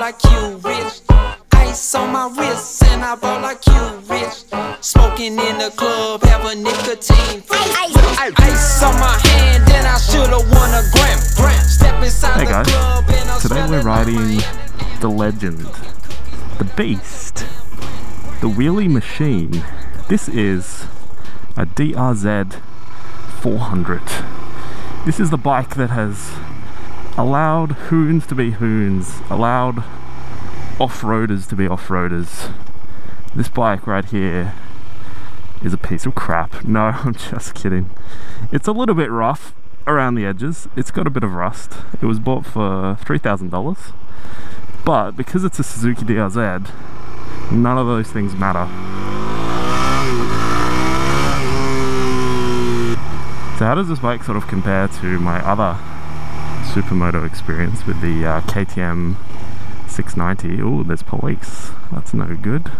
like you, rich. Ice on my wrist and I ball like you, rich. Smoking in the club, have a nicotine. Ice on my hand, then I should've won a gram. Step inside Hey guys, the club and I'm today we're riding the legend, the beast, the wheelie machine. This is a DRZ400. This is the bike that has allowed hoons to be hoons, allowed off-roaders to be off-roaders. This bike right here is a piece of crap. No, I'm just kidding. It's a little bit rough around the edges. It's got a bit of rust. It was bought for $3,000, but because it's a Suzuki DRZ, none of those things matter. So how does this bike sort of compare to my other Supermoto experience with the KTM 690? Oh, there's police. That's no good.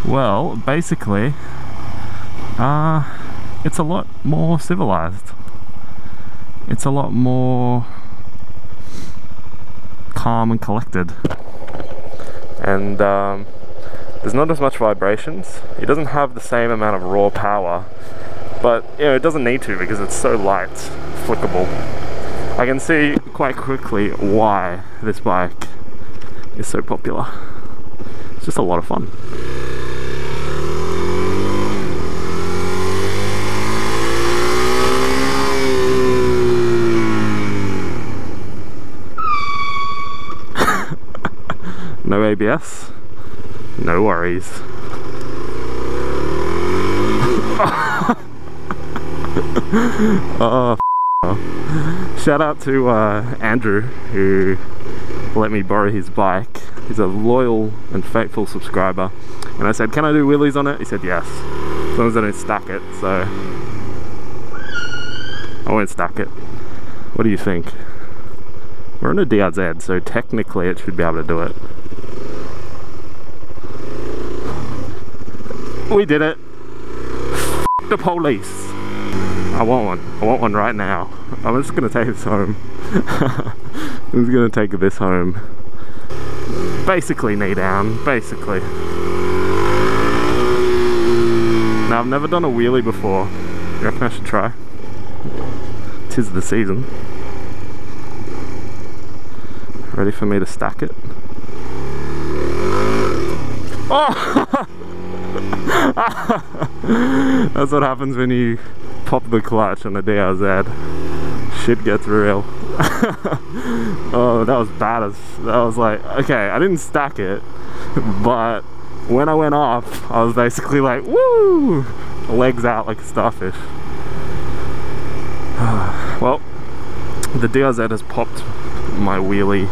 Well, basically, it's a lot more civilized. It's a lot more calm and collected. And there's not as much vibrations. It doesn't have the same amount of raw power, but you know, it doesn't need to because it's so light, flickable. I can see quite quickly why this bike is so popular. It's just a lot of fun. No ABS, no worries. Oh, shout out to Andrew, who let me borrow his bike. He's a loyal and faithful subscriber, and I said, can I do wheelies on it? He said yes, as long as I don't stack it. So I won't stack it. What do you think? We're on a DRZ, so technically it should be able to do it. We did it. F the police. I want one. I want one right now. I'm just gonna take this home. I'm just gonna take this home. Basically knee down. Basically. Now I've never done a wheelie before. You reckon I should try? 'Tis the season. Ready for me to stack it? Oh! That's what happens when you pop the clutch on a DRZ. Shit gets real. Oh, that was bad as... That was like... Okay, I didn't stack it, but when I went off, I was basically like, woo! Legs out like a starfish. Well, the DRZ has popped my wheelie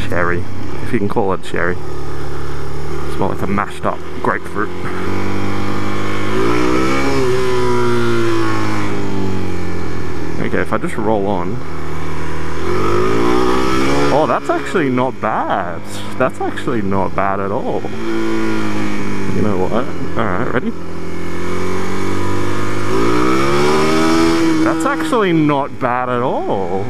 cherry, if you can call it cherry. It's more like a mashed up grapefruit. Okay, if I just roll on. Oh, that's actually not bad. That's actually not bad at all. You know what? Alright, ready? That's actually not bad at all.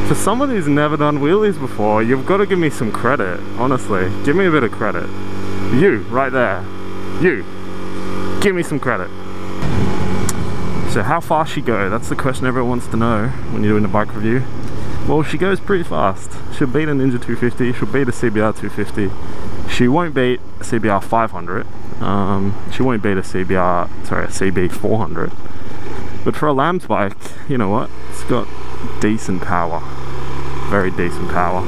For someone who's never done wheelies before, you've got to give me some credit, honestly. Give me a bit of credit. You, right there. You. Give me some credit. So how fast she go? That's the question everyone wants to know when you're doing a bike review. Well, she goes pretty fast. She'll beat a Ninja 250, she'll beat a CBR 250. She won't beat a CBR 500. She won't beat a CB 400. But for a lamb's bike, you know what? It's got decent power. Very decent power.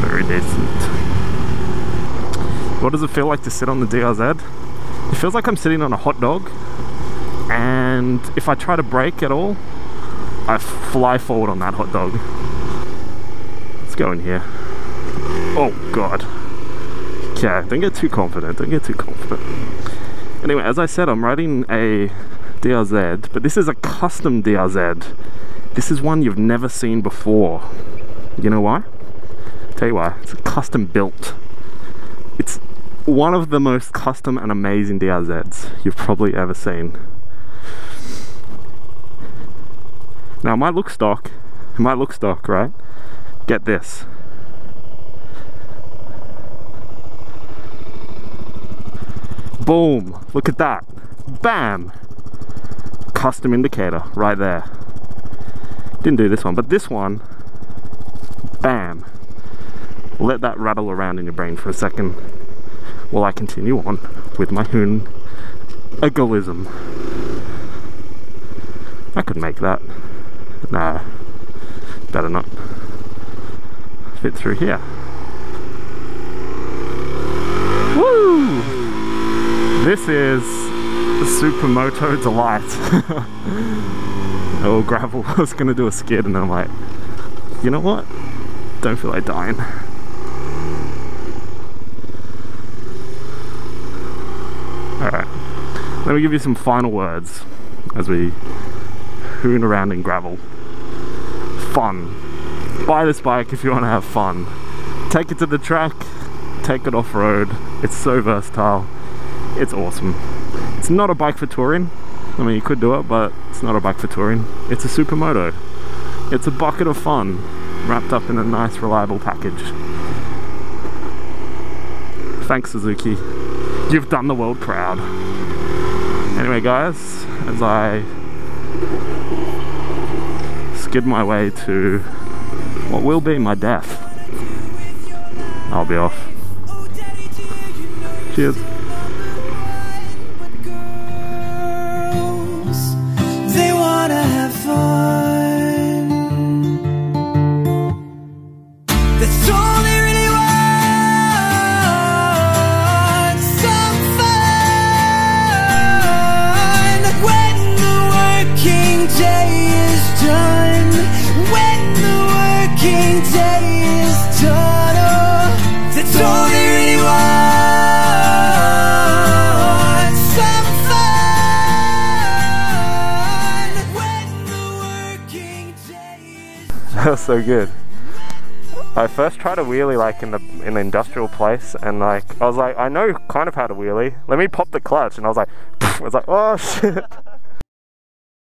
Very decent. What does it feel like to sit on the DRZ? It feels like I'm sitting on a hot dog, and if I try to brake at all, I fly forward on that hot dog. Let's go in here. Oh god. Okay, don't get too confident, don't get too confident. Anyway, as I said, I'm riding a DRZ, but this is a custom DRZ. This is one you've never seen before. You know why? Tell you why. It's custom built. It's one of the most custom and amazing DRZs you've probably ever seen. Now it might look stock, right? Get this. Boom, look at that. Bam! Custom indicator right there. Didn't do this one, but this one, bam. Let that rattle around in your brain for a second while I continue on with my hoon egoism. I could make that. Nah, better not. Fit through here. Woo! This is the Supermoto delight. Oh, gravel. I was gonna do a skid and I'm like, you know what? Don't feel like dying. Alright, let me give you some final words as we hoon around in gravel. Fun. Buy this bike if you want to have fun. Take it to the track, take it off-road. It's so versatile. It's awesome. It's not a bike for touring. I mean, you could do it, but it's not a bike for touring. It's a Supermoto. It's a bucket of fun, wrapped up in a nice, reliable package. Thanks, Suzuki. You've done the world proud. Anyway, guys, as I skid my way to what will be my death, I'll be off. Cheers. That was so good. I first tried a wheelie like in the industrial place, and like I was like, I know kind of how to wheelie. Let me pop the clutch, and I was like, oh shit.